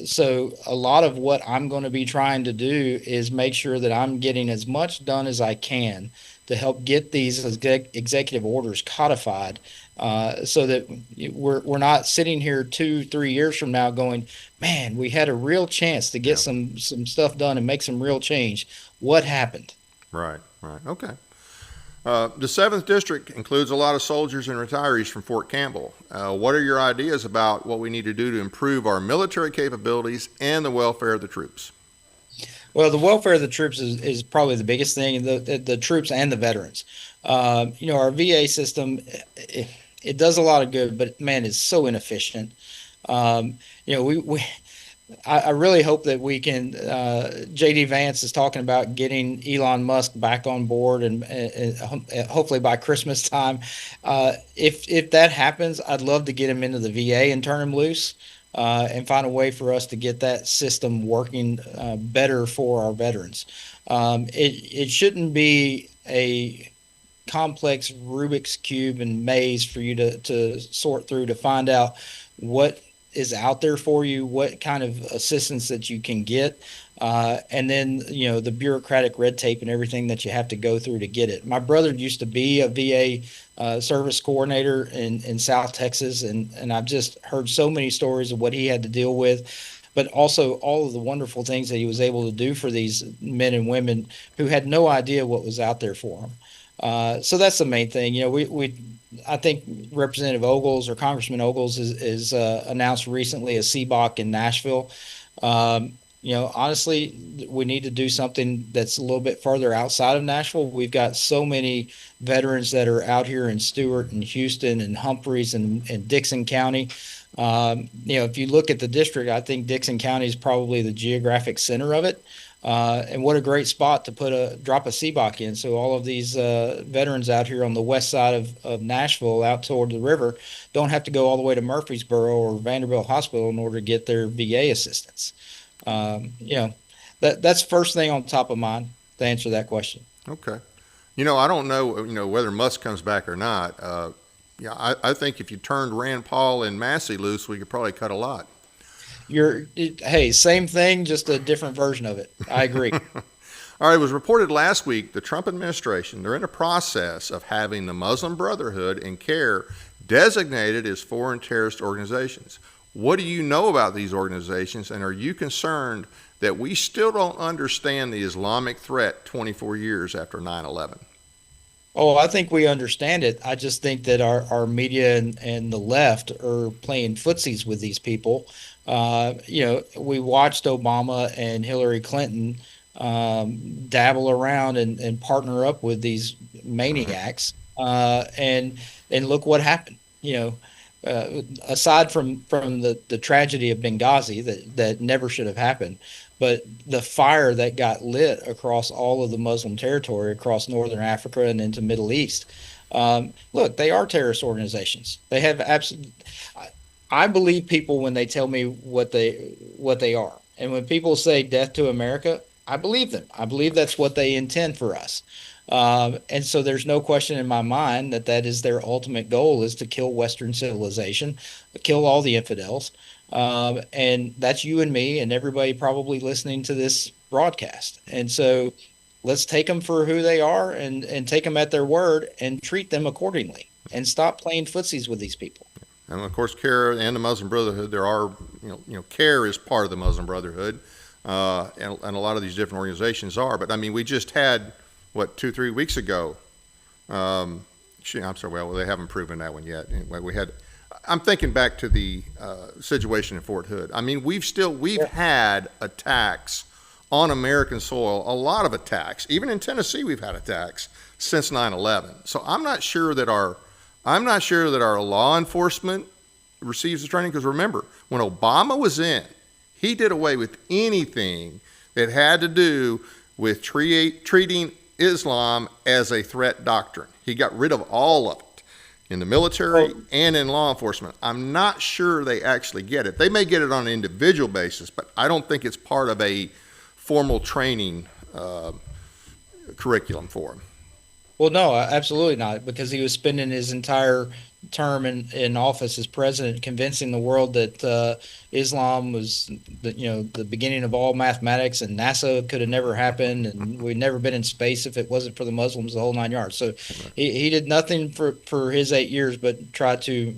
So a lot of what I'm going to be trying to do is make sure that I'm getting as much done as I can to help get these executive orders codified, so that we're not sitting here 2, 3 years from now going, man, we had a real chance to get Yeah. some stuff done and make some real change. What happened? Right. Right. Okay. The 7th District includes a lot of soldiers and retirees from Fort Campbell. What are your ideas about what we need to do to improve our military capabilities and the welfare of the troops? Well, the welfare of the troops is probably the biggest thing, the troops and the veterans. Our VA system, it does a lot of good, but man, it's so inefficient. We I really hope that we can. JD Vance is talking about getting Elon Musk back on board, and hopefully by Christmas time. If that happens, I'd love to get him into the VA and turn him loose, and find a way for us to get that system working better for our veterans. It shouldn't be a complex Rubik's cube and maze for you to sort through to find out what is out there for you, what kind of assistance that you can get, and then the bureaucratic red tape and everything that you have to go through to get it. My brother used to be a VA service coordinator in South Texas, and I've just heard so many stories of what he had to deal with, but also all of the wonderful things that he was able to do for these men and women who had no idea what was out there for them. So that's the main thing. I think Representative Ogles or Congressman Ogles is announced recently a CBOC in Nashville. Honestly, we need to do something that's a little bit further outside of Nashville. We've got so many veterans that are out here in Stewart and Houston and Humphreys and Dixon County. If you look at the district, I think Dixon County is probably the geographic center of it. And what a great spot to drop a CBOC in. So all of these veterans out here on the west side of Nashville, out toward the river, don't have to go all the way to Murfreesboro or Vanderbilt Hospital in order to get their VA assistance. That's first thing on top of mind to answer that question. Okay. I don't know, whether Musk comes back or not. I think if you turned Rand Paul and Massey loose, we could probably cut a lot. Hey, same thing, just a different version of it. I agree. All right, it was reported last week the Trump administration, they're in a process of having the Muslim Brotherhood and CARE designated as foreign terrorist organizations. What do you know about these organizations, and are you concerned that we still don't understand the Islamic threat 24 years after 9/11? Oh, I think we understand it. I just think that our media and the left are playing footsies with these people. We watched Obama and Hillary Clinton dabble around and partner up with these maniacs, and look what happened. aside from the tragedy of Benghazi that never should have happened, but the fire that got lit across all of the Muslim territory across northern Africa and into Middle East. Look, they are terrorist organizations. They have absolute. I believe people when they tell me what they are, and when people say "death to America," I believe them. I believe that's what they intend for us. And so there's no question in my mind that that is their ultimate goal, is to kill Western civilization, kill all the infidels. And that's you and me and everybody probably listening to this broadcast. And so let's take them for who they are, and take them at their word and treat them accordingly, and stop playing footsies with these people. And of course, CARE and the Muslim Brotherhood, there are, CARE is part of the Muslim Brotherhood, and a lot of these different organizations are. But I mean, we just had, 2-3 weeks ago, I'm sorry, well, they haven't proven that one yet. Anyway, I'm thinking back to the situation in Fort Hood. I mean, we've had attacks on American soil, a lot of attacks. Even in Tennessee, we've had attacks since 9/11. So I'm not sure that our law enforcement receives the training, because remember, when Obama was in, he did away with anything that had to do with treating Islam as a threat doctrine. He got rid of all of it in the military and in law enforcement. I'm not sure they actually get it. They may get it on an individual basis, but I don't think it's part of a formal training curriculum for them. Well, no, absolutely not, because he was spending his entire term in office as president convincing the world that Islam was the beginning of all mathematics, and NASA could have never happened, and we'd never been in space if it wasn't for the Muslims, the whole 9 yards. So he did nothing for his 8 years but try to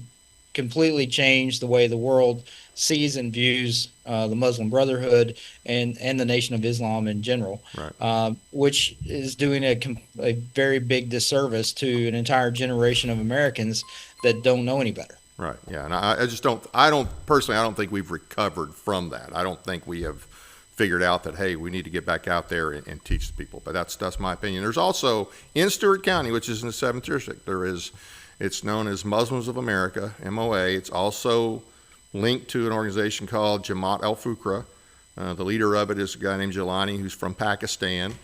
completely change the way the world sees and views the Muslim Brotherhood and the Nation of Islam in general, right. Which is doing a very big disservice to an entire generation of Americans that don't know any better. Right. Yeah. And I don't think we've recovered from that. I don't think we have figured out that, hey, we need to get back out there and teach the people. But that's my opinion. There's also in Stewart County, which is in the 7th district, it's known as Muslims of America, MOA. It's also linked to an organization called Jamaat al-Fukra. The leader of it is a guy named Jelani, who's from Pakistan.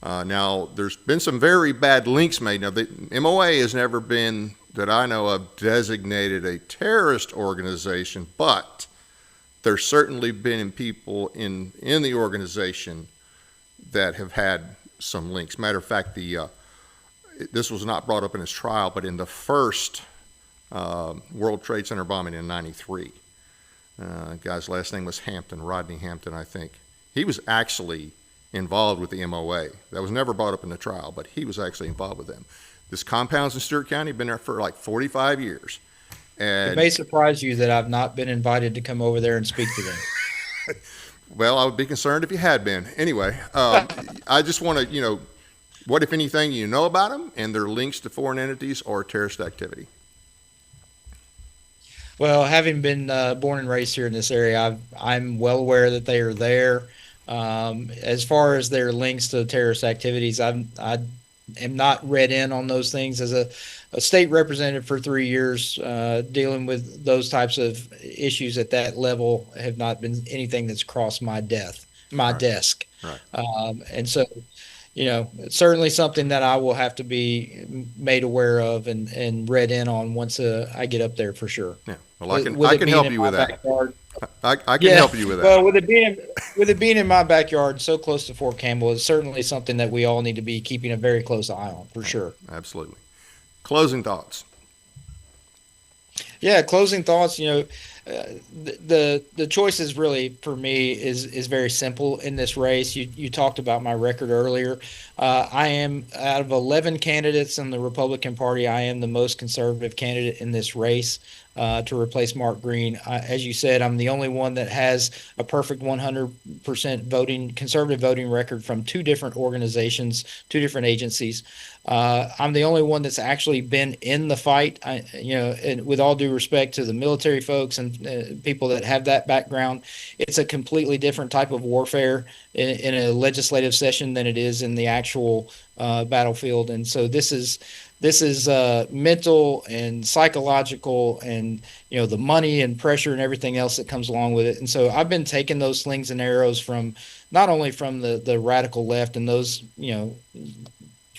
Now, there's been some very bad links made. Now, the MOA has never been, that I know of, designated a terrorist organization, but there's certainly been people in the organization that have had some links. Matter of fact, this was not brought up in his trial, but in the first World Trade Center bombing in '93, guy's last name was Hampton, Rodney Hampton, I think. He was actually involved with the MOA. That was never brought up in the trial, but he was actually involved with them. This compound's in Stewart County, been there for like 45 years. And it may surprise you that I've not been invited to come over there and speak to them. Well, I would be concerned if you had been. Anyway, I just want to, what, if anything, you know about them and their links to foreign entities or terrorist activity? Well, having been born and raised here in this area, I'm well aware that they are there. As far as their links to terrorist activities, I am not read in on those things. As a state representative for 3 years, dealing with those types of issues at that level have not been anything that's crossed my desk. Right. And so, it's certainly something that I will have to be made aware of and read in on once I get up there for sure. Yeah. Well, I can help you with that. I can help you with that. Well, with it being in my backyard, so close to Fort Campbell, it's certainly something that we all need to be keeping a very close eye on, for sure. Absolutely. Closing thoughts. Yeah, closing thoughts. The choices really for me is very simple in this race. You talked about my record earlier. I am, out of 11 candidates in the Republican Party, I am the most conservative candidate in this race to replace Mark Green. As you said, I'm the only one that has a perfect 100% conservative voting record from two different organizations, two different agencies. I'm the only one that's actually been in the fight. And with all due respect to the military folks and people that have that background, it's a completely different type of warfare in a legislative session than it is in the actual battlefield. And so this is this is mental and psychological, and the money and pressure and everything else that comes along with it. And so I've been taking those slings and arrows from not only from the radical left and those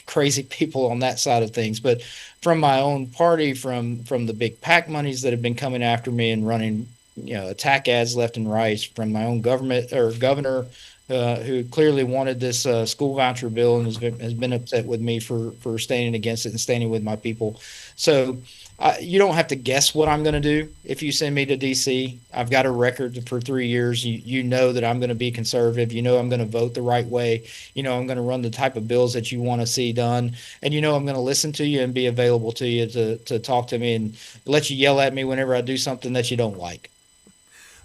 crazy people on that side of things, but from my own party, from the big PAC monies that have been coming after me and running attack ads left and right, from my own government or governor, who clearly wanted this school voucher bill and has been upset with me for standing against it and standing with my people. So you don't have to guess what I'm going to do if you send me to DC. I've got a record for 3 years. You know that I'm going to be conservative. You know I'm going to vote the right way. You know I'm going to run the type of bills that you want to see done. And you know I'm going to listen to you and be available to you to talk to me and let you yell at me whenever I do something that you don't like.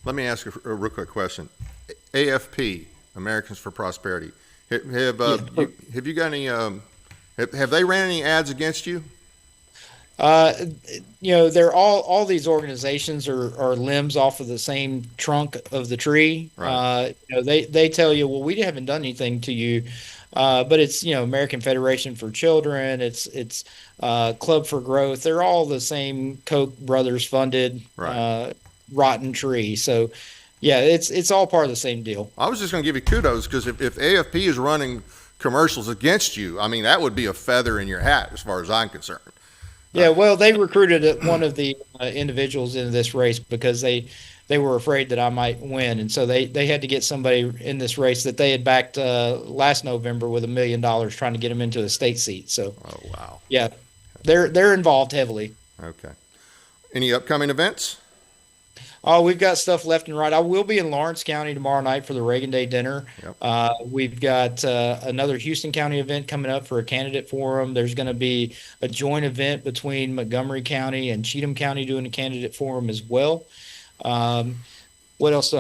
Let me ask a real quick question. AFP, Americans for Prosperity. Have you got any? Have they ran any ads against you? They're all these organizations are limbs off of the same trunk of the tree. Right. They tell you, well, we haven't done anything to you, but it's American Federation for Children, it's Club for Growth. They're all the same Koch brothers funded, Right. Rotten tree. So yeah, it's all part of the same deal. I was just going to give you kudos because if AFP is running commercials against you, I mean that would be a feather in your hat as far as I'm concerned. Yeah, well, they recruited one of the individuals into this race because they were afraid that I might win, and so they had to get somebody in this race that they had backed last November with $1 million, trying to get him into a state seat. So, Oh wow. yeah, they're involved heavily. Okay. Any upcoming events? Oh, we've got stuff left and right. I will be in Lawrence County tomorrow night for the Reagan Day dinner. Yep. We've got another Houston County event coming up for a candidate forum. There's going to be a joint event between Montgomery County and Cheatham County doing a candidate forum as well. What else?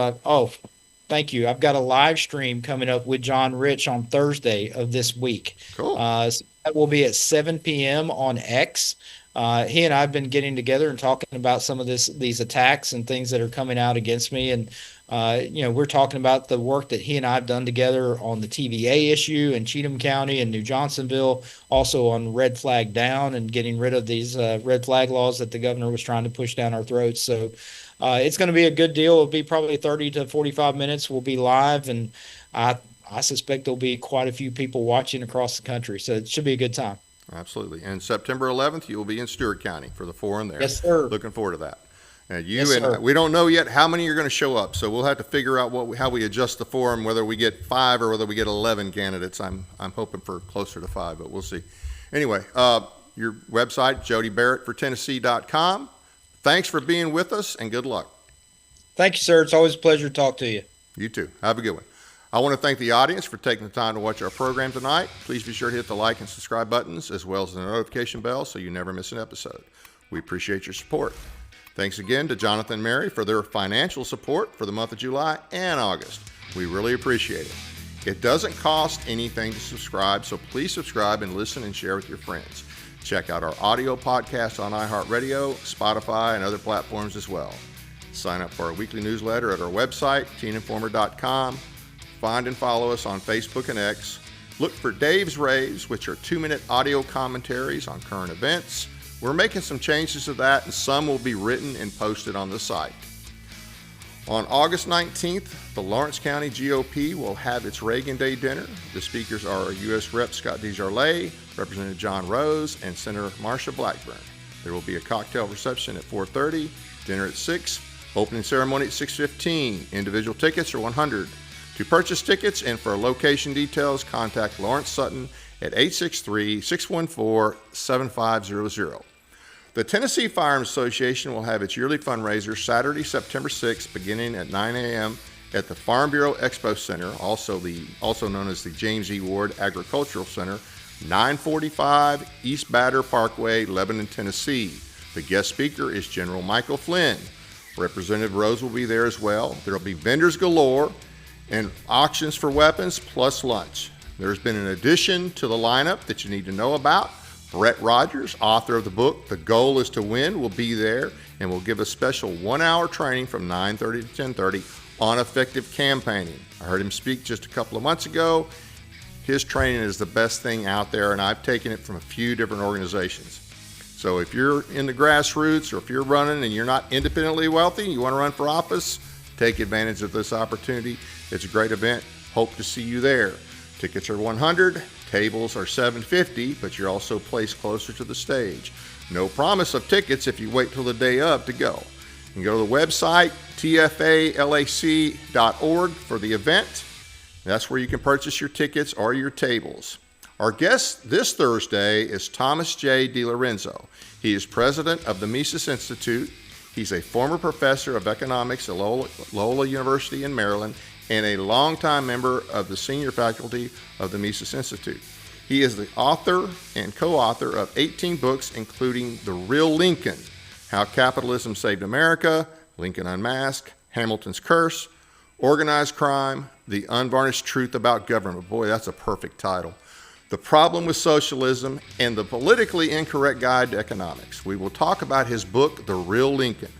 Thank you. I've got a live stream coming up with John Rich on Thursday of this week. Cool. So that will be at 7 p.m. on X. He and I have been getting together and talking about some of these attacks and things that are coming out against me. And, we're talking about the work that he and I have done together on the TVA issue in Cheatham County and New Johnsonville, also on red flag down and getting rid of these red flag laws that the governor was trying to push down our throats. So it's going to be a good deal. It'll be probably 30 to 45 minutes. We'll be live, and I suspect there'll be quite a few people watching across the country. So it should be a good time. Absolutely. And September 11th, you will be in Stewart County for the forum there. Yes, sir. Looking forward to that. And Yes, sir. we don't know yet how many are going to show up, so we'll have to figure out how we adjust the forum, whether we get 5 or whether we get 11 candidates. I'm hoping for closer to 5, but we'll see. Anyway, your website, jodybarrettfortennessee.com. Thanks for being with us, and good luck. Thank you, sir. It's always a pleasure to talk to you. You too. Have a good one. I want to thank the audience for taking the time to watch our program tonight. Please be sure to hit the like and subscribe buttons as well as the notification bell so you never miss an episode. We appreciate your support. Thanks again to Jonathan and Mary for their financial support for the month of July and August. We really appreciate it. It doesn't cost anything to subscribe, so please subscribe and listen and share with your friends. Check out our audio podcast on iHeartRadio, Spotify, and other platforms as well. Sign up for our weekly newsletter at our website, teeninformer.com. Find and follow us on Facebook and X. Look for Dave's Raves, which are 2-minute audio commentaries on current events. We're making some changes to that, and some will be written and posted on the site. On August 19th, the Lawrence County GOP will have its Reagan Day dinner. The speakers are U.S. Rep. Scott DeJarlais, Representative John Rose, and Senator Marsha Blackburn. There will be a cocktail reception at 4:30, dinner at 6, opening ceremony at 6:15. Individual tickets are $100. To purchase tickets and for location details, contact Lawrence Sutton at 863-614-7500. The Tennessee Firearms Association will have its yearly fundraiser Saturday, September 6th, beginning at 9 a.m. at the Farm Bureau Expo Center, also known as the James E. Ward Agricultural Center, 945 East Batter Parkway, Lebanon, Tennessee. The guest speaker is General Michael Flynn. Representative Rose will be there as well. There will be vendors galore and auctions for weapons, plus lunch. There's been an addition to the lineup that you need to know about. Brett Rogers, author of the book The Goal is to Win, will be there and will give a special 1-hour training from 9:30 to 10:30 on effective campaigning. I heard him speak just a couple of months ago. His training is the best thing out there, and I've taken it from a few different organizations. So if you're in the grassroots, or if you're running and you're not independently wealthy, you want to run for office, take advantage of this opportunity. It's a great event. Hope to see you there. Tickets are $100, tables are $750, but you're also placed closer to the stage. No promise of tickets if you wait till the day of to go. You can go to the website, tfalac.org, for the event. That's where you can purchase your tickets or your tables. Our guest this Thursday is Thomas J. DiLorenzo. He is president of the Mises Institute. He's a former professor of economics at Loyola University in Maryland and a longtime member of the senior faculty of the Mises Institute. He is the author and co-author of 18 books, including The Real Lincoln, How Capitalism Saved America, Lincoln Unmasked, Hamilton's Curse, Organized Crime, The Unvarnished Truth About Government. Boy, that's a perfect title. The Problem with Socialism, and The Politically Incorrect Guide to Economics. We will talk about his book, The Real Lincoln.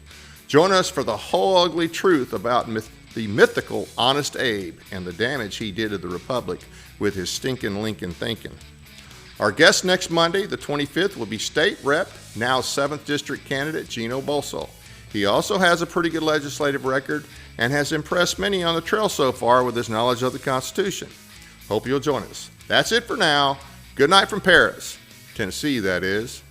Join us for the whole ugly truth about the mythical Honest Abe and the damage he did to the Republic with his stinking Lincoln thinking. Our guest next Monday, the 25th, will be State Rep, now 7th District candidate Gino Bolso. He also has a pretty good legislative record and has impressed many on the trail so far with his knowledge of the Constitution. Hope you'll join us. That's it for now. Good night from Paris, Tennessee, that is.